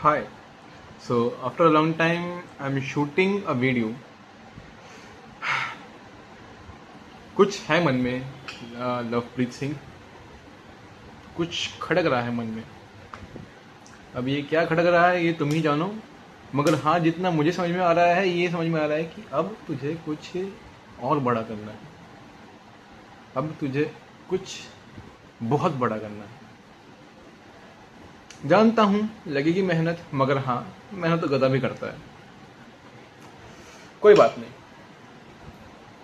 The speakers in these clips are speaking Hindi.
Hi. So after a long time, I'm shooting a video. कुछ है मन में लवप्रीत सिंह, कुछ खटक रहा है मन में। अब ये क्या खटक रहा है ये तुम ही जानो, मगर हाँ जितना मुझे समझ में आ रहा है ये समझ में आ रहा है कि अब तुझे कुछ और बड़ा करना है। अब तुझे कुछ बहुत बड़ा करना है। जानता हूँ लगेगी मेहनत, मगर हाँ मेहनत तो गधा भी करता है। कोई बात नहीं,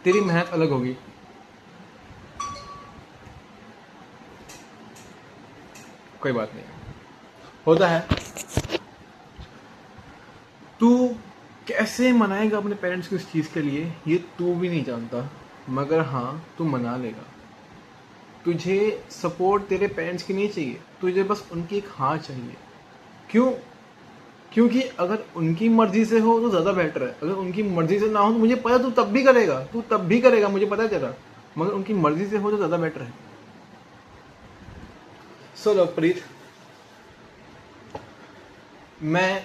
तेरी मेहनत अलग होगी। कोई बात नहीं, होता है। तू कैसे मनाएगा अपने पेरेंट्स को इस चीज़ के लिए ये तू भी नहीं जानता, मगर हाँ तू मना लेगा। तुझे सपोर्ट तेरे पेरेंट्स की नहीं चाहिए, तुझे बस उनकी एक हाँ चाहिए। क्यों? क्योंकि अगर उनकी मर्जी से हो तो ज़्यादा बेटर है। अगर उनकी मर्जी से ना हो तो मुझे पता तू तब भी करेगा, मुझे पता है तेरा, मगर उनकी मर्जी से हो तो ज़्यादा बेटर है। सो लवप्रीत, मैं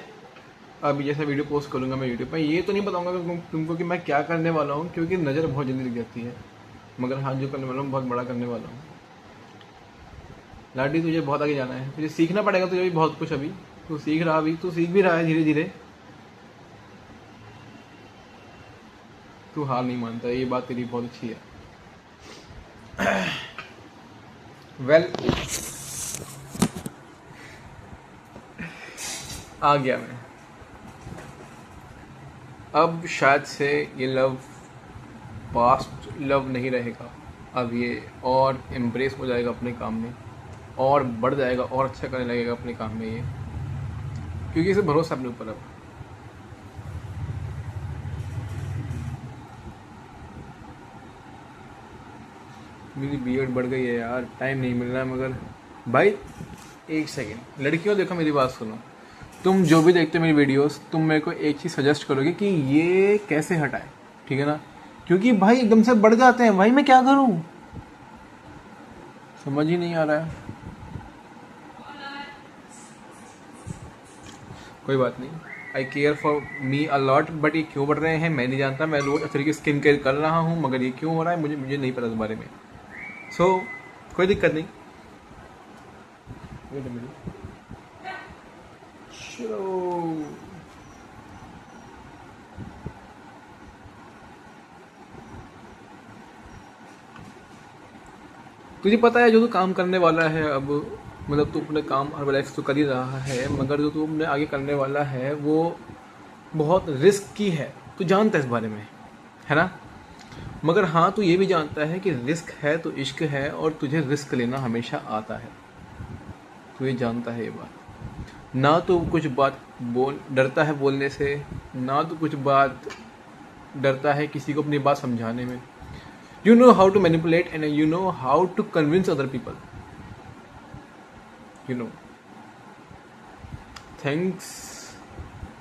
अभी जैसा वीडियो पोस्ट करूंगा मैं यूट्यूब पर, ये तो नहीं बताऊंगा तुमको कि मैं क्या करने वाला हूँ, क्योंकि नज़र बहुत जल्दी लग जाती है। मगर हाँ जो करने वाला हूँ बहुत बड़ा करने वाला हूँ। लाडी तुझे बहुत आगे जाना है, तुझे सीखना पड़ेगा, तुझे भी बहुत कुछ। अभी तू सीख रहा, अभी तू सीख भी रहा है धीरे धीरे। तू हार नहीं मानता, ये बात तेरी बहुत अच्छी है। वेल आ गया मैं। अब शायद से ये लव पास्ट लव नहीं रहेगा। अब ये और एम्ब्रेस हो जाएगा अपने काम में, और बढ़ जाएगा और अच्छा करने लगेगा अपने काम में ये, क्योंकि इसे भरोसा अपने ऊपर। अब मेरी बीएड बढ़ गई है यार, टाइम नहीं मिल रहा है। मगर भाई एक सेकेंड, लड़कियों देखो मेरी बात सुनो। तुम जो भी देखते हो मेरी वीडियोस, तुम मेरे को एक चीज़ सजेस्ट करोगे कि ये कैसे हटाए, ठीक है ना? क्योंकि भाई एकदम से बढ़ जाते हैं भाई, मैं क्या करूं समझ ही नहीं आ रहा है। कोई बात नहीं, I care for me a lot, but ये क्यों बढ़ रहे हैं मैं नहीं जानता। मैं रोज अच्छे तरीके स्किन केयर कर रहा हूँ, मगर ये क्यों हो रहा है मुझे नहीं पता इस बारे में। सो कोई दिक्कत नहीं। चलो तुझे पता है जो तू काम करने वाला है अब, मतलब तू अपने काम और लाइफ तो कर ही रहा है, मगर जो तू अपने आगे करने वाला है वो बहुत रिस्क की है। तू जानता है इस बारे में, है ना? मगर हाँ तू ये भी जानता है कि रिस्क है तो इश्क है, और तुझे रिस्क लेना हमेशा आता है। तू ये जानता है ये बात। ना तो कुछ बात डरता है बोलने से, ना तो कुछ बात डरता है किसी को अपनी बात समझाने में। You know how to manipulate and you know how to convince other people. You know. Thanks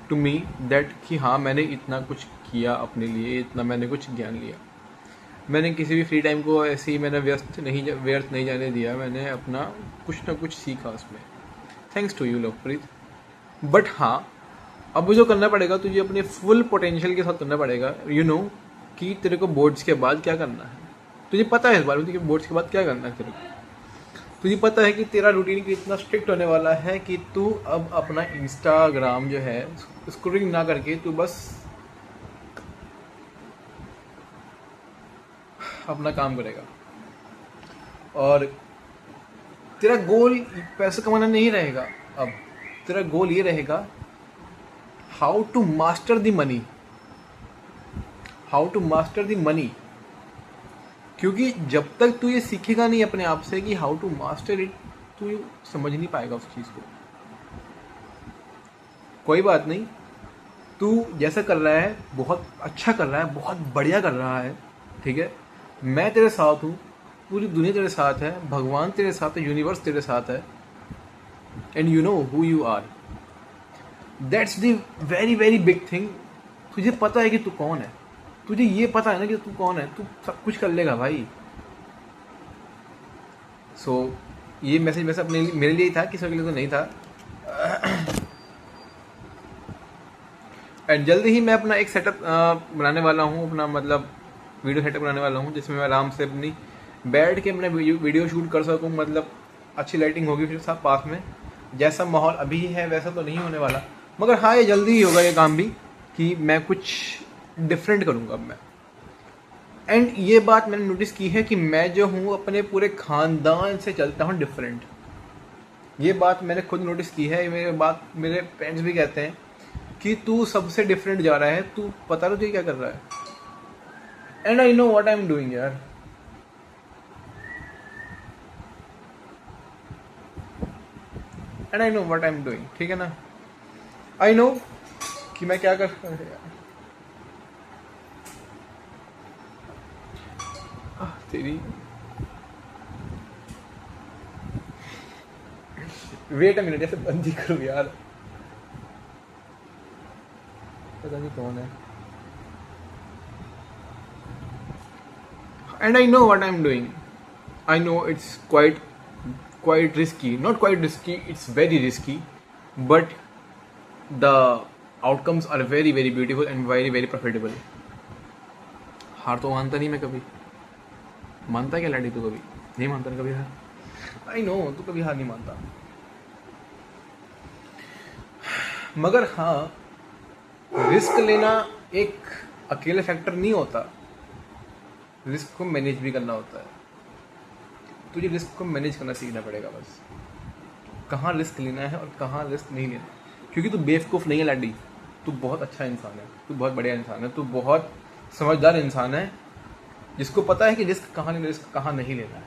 to me that कि हाँ मैंने इतना कुछ किया अपने लिए, इतना मैंने कुछ ज्ञान लिया। मैंने किसी भी फ्री टाइम को ऐसे ही मैंने व्यर्थ नहीं जाने दिया। मैंने अपना कुछ ना कुछ सीखा उसमें। Thanks to you Lovepreet. But हाँ अब जो करना पड़ेगा तुझे अपने फुल पोटेंशियल के साथ करना पड़ेगा। यू नो कि तेरे को बोर्ड्स के बाद क्या करना है। तुझे पता है इस बारे में कि बोर्ड्स के बाद क्या करना है तेरे को। तुझे पता है कि तेरा रूटीन इतना स्ट्रिक्ट होने वाला है कि तू अब अपना इंस्टाग्राम जो है स्क्रॉलिंग ना करके तू बस अपना काम करेगा। और तेरा गोल पैसे कमाना नहीं रहेगा, अब तेरा गोल ये रहेगा how to master the money. How to master the money, क्योंकि जब तक तू ये सीखेगा नहीं अपने आप से कि हाउ टू मास्टर इट, तू समझ नहीं पाएगा उस चीज़ को। कोई बात नहीं, तू जैसा कर रहा है बहुत अच्छा कर रहा है, बहुत बढ़िया कर रहा है, ठीक है? मैं तेरे साथ हूँ, पूरी दुनिया तेरे साथ है, भगवान तेरे साथ है, यूनिवर्स तेरे साथ है। And you know who you are. That's the very very big thing. तुझे पता है कि तू कौन है, तुझे ये पता है ना कि तू कौन है, तू सब कुछ कर लेगा भाई। सो ये मैसेज वैसे अपने मेरे लिए ही था, किसी के लिए तो नहीं था। एंड जल्दी ही मैं अपना एक सेटअप बनाने वाला हूँ, अपना मतलब वीडियो सेटअप बनाने वाला हूँ, जिसमें मैं आराम से अपनी बैठ के अपना वीडियो शूट कर सकूँ। मतलब अच्छी लाइटिंग होगी फिर साथ पास में, जैसा माहौल अभी है वैसा तो नहीं होने वाला, मगर हाँ ये जल्दी ही होगा ये काम भी, कि मैं कुछ डिफरेंट करूँगा अब मैं। एंड ये बात मैंने नोटिस की है कि मैं जो हूँ अपने पूरे खानदान से चलता हूँ डिफरेंट। ये बात मैंने खुद नोटिस की है, मेरे पेरेंट्स भी कहते हैं कि तू सबसे डिफरेंट जा रहा है, तू पता तो तुझे क्या कर रहा है। And I know what I am doing यार। And I know what I am doing, ठीक है ना। आई नो कि मैं क्या कर तेरी वेट अ मिनट, ऐसे बंद ही करो यार, पता नहीं कौन है। And I know what I am doing, I know it's quite risky, not quite risky, it's very risky, but the outcomes are very very beautiful and very very profitable. हार तो मानता नहीं मैं कभी, मानता क्या लाडी तू? कभी नहीं मानता ना कभी हार। आई नो तू कभी हार नहीं मानता, मगर हाँ रिस्क लेना एक अकेले फैक्टर नहीं होता, रिस्क को मैनेज भी करना होता है। तुझे रिस्क को मैनेज करना सीखना पड़ेगा बस, कहाँ रिस्क लेना है और कहाँ रिस्क नहीं लेना। क्योंकि तू बेवकूफ़ नहीं है लाडी, तू बहुत अच्छा इंसान है, तू बहुत बढ़िया इंसान है, तू बहुत समझदार इंसान है, जिसको पता है कि रिस्क कहाँ नहीं लेना है।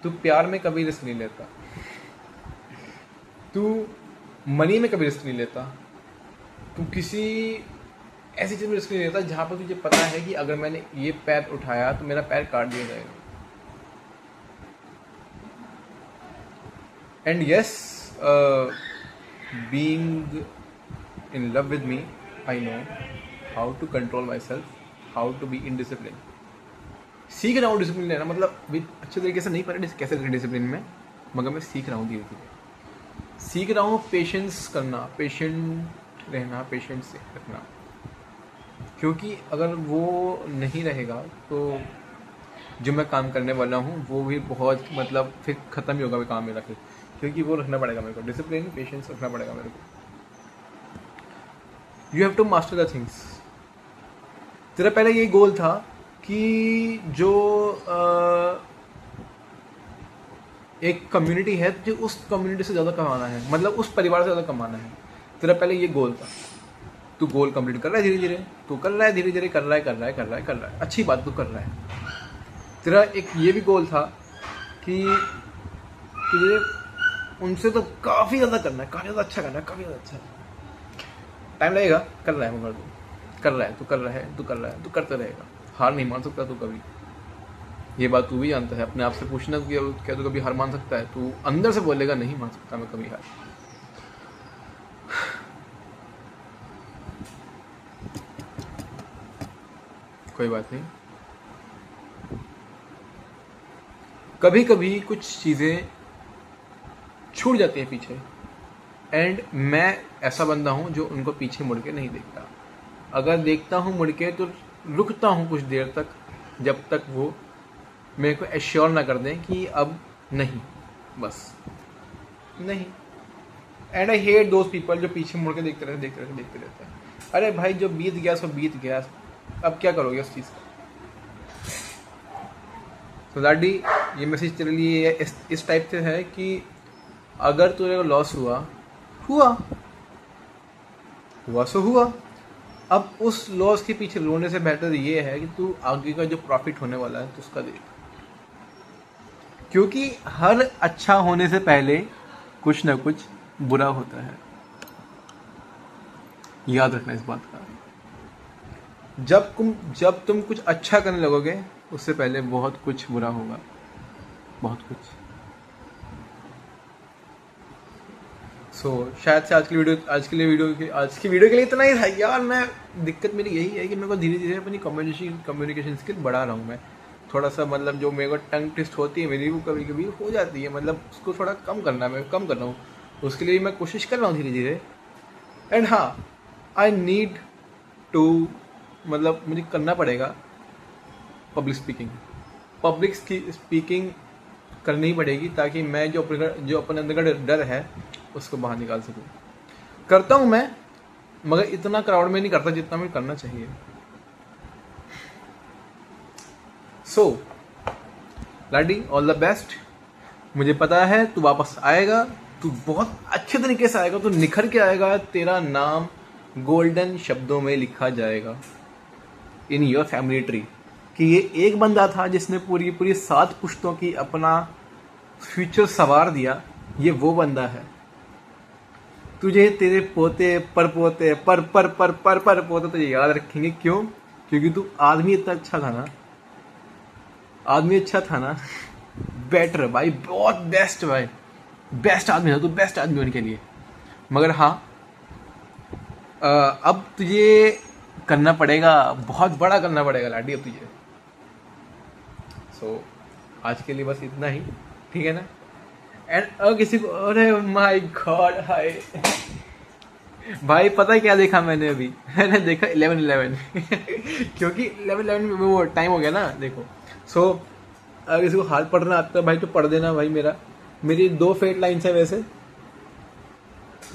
तू प्यार में कभी रिस्क नहीं लेता, तू मनी में कभी रिस्क नहीं लेता, तू किसी ऐसी चीज़ में रिस्क नहीं लेता जहाँ पर तुझे पता है कि अगर मैंने ये पैर उठाया तो मेरा पैर काट दिया जाएगा। And yes, being in love with me, I know how to control myself, how to be in discipline. सीख रहा हूँ डिसिप्लिन लेना, मतलब अच्छे तरीके से नहीं पता कैसे डिसिप्लिन में, मगर मैं सीख रहा हूँ धीरे धीरे, सीख रहा हूँ पेशेंस करना, पेशेंट रहना, पेशेंस से रखना। क्योंकि अगर वो नहीं रहेगा तो जो मैं काम करने वाला हूँ वो भी बहुत मतलब फिर ख़त्म ही होगा वो काम मेरा फिर, क्योंकि वो रखना पड़ेगा मेरे को, डिसिप्लिन पेशेंस रखना पड़ेगा मेरे को। You have to master the things. तेरा पहले यही गोल था कि जो एक कम्युनिटी है तुझे उस कम्युनिटी से ज़्यादा कमाना है, मतलब उस परिवार से ज़्यादा कमाना है। तेरा पहले ये गोल था, तू गोल कंप्लीट कर रहा है धीरे धीरे, तू कर रहा है धीरे धीरे, कर रहा है, अच्छी बात तू कर रहा है। तेरा एक ये भी गोल था कि तुझे उनसे तो काफ़ी ज़्यादा करना है, काफ़ी ज़्यादा अच्छा करना है, काफ़ी ज़्यादा अच्छा। टाइम लगेगा, कर रहा है, मगर तू कर रहा है, तू करते रहेगा, हार नहीं मान सकता तू कभी। ये बात तू भी जानता है, अपने आप से पूछना कि क्या तू कभी हार मान सकता है? तू अंदर से बोलेगा नहीं मान सकता मैं कभी हार। कोई बात नहीं, कभी कभी कुछ चीज़ें छूट जाती हैं पीछे, एंड मैं ऐसा बंदा हूँ जो उनको पीछे मुड़ के नहीं देखता। अगर देखता हूँ मुड़ के तो रुकता हूँ कुछ देर तक, जब तक वो मेरे को एश्योर ना कर दें कि अब नहीं, बस नहीं। And I hate those people जो पीछे मुड़ के देखते रहते हैं। अरे भाई जो बीत गया सो बीत गया, अब क्या करोगे उस चीज़ का। तो लाडी ये मैसेज तेरे लिए इस टाइप से है कि अगर तेरे को लॉस हुआ सो हुआ, अब उस लॉस के पीछे रोने से बेहतर ये है कि तू आगे का जो प्रॉफिट होने वाला है तो उसका देख, क्योंकि हर अच्छा होने से पहले कुछ ना कुछ बुरा होता है, याद रखना इस बात का। जब तुम कुछ अच्छा करने लगोगे उससे पहले बहुत कुछ बुरा होगा, बहुत कुछ। शायद से आज की वीडियो के लिए इतना ही था यार। मैं दिक्कत मेरी यही है कि मेरे को धीरे धीरे अपनी कम्युनिकेशन स्किल बढ़ा रहा हूँ मैं। थोड़ा सा मतलब जो मेरे को टंग ट्विस्ट होती है मेरी, वो कभी कभी हो जाती है, मतलब उसको थोड़ा कम कर रहा हूँ, उसके लिए मैं कोशिश कर रहा हूँ धीरे धीरे। एंड हाँ, आई नीड टू, मतलब मुझे करना पड़ेगा पब्लिक स्पीकिंग करनी ही पड़ेगी, ताकि मैं जो अपने अंदर का डर है उसको बाहर निकाल सकूं। करता हूं मैं, मगर इतना क्राउड में नहीं करता जितना मुझे करना चाहिए। सो लाडी, ऑल द बेस्ट। मुझे पता है तू वापस आएगा, तू बहुत अच्छे तरीके से आएगा, तू निखर के आएगा, तेरा नाम गोल्डन शब्दों में लिखा जाएगा इन योर फैमिली ट्री, कि ये एक बंदा था जिसने पूरी 7 पुश्तों की अपना फ्यूचर संवार दिया। ये वो बंदा है। तुझे तेरे पोते परपोते पर पोते तुझे याद रखेंगे। क्यों? क्योंकि तू आदमी इतना अच्छा था ना, आदमी अच्छा था ना। बेटर भाई, बहुत बेस्ट भाई, बेस्ट आदमी था तू, बेस्ट आदमी होने के लिए। मगर हाँ, अब तुझे करना पड़ेगा, बहुत बड़ा करना पड़ेगा लाडी अब तुझे। सो आज के लिए बस इतना ही, ठीक है ना। एंड किसी को, अरे माय गॉड, हाय भाई, पता है क्या देखा मैंने अभी? मैंने देखा 11-11 क्योंकि 11-11 में वो टाइम हो गया ना, देखो। सो अगर किसी को हाथ पढ़ना आता है भाई तो पढ़ देना भाई। मेरी 2 फेट लाइन्स है वैसे,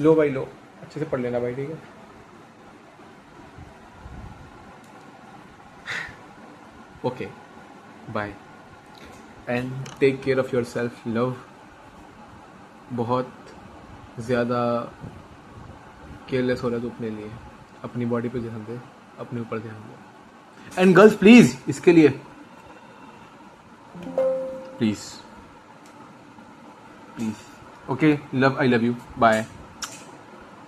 लो भाई लो, अच्छे से पढ़ लेना भाई, ठीक है। Okay, bye and take care of your self love. बहुत ज़्यादा केयरलेस हो रहा है तो अपने लिए, अपनी बॉडी पे ध्यान दे, अपने ऊपर ध्यान दे। एंड गर्ल्स प्लीज, इसके लिए please, okay, love, I love you, bye.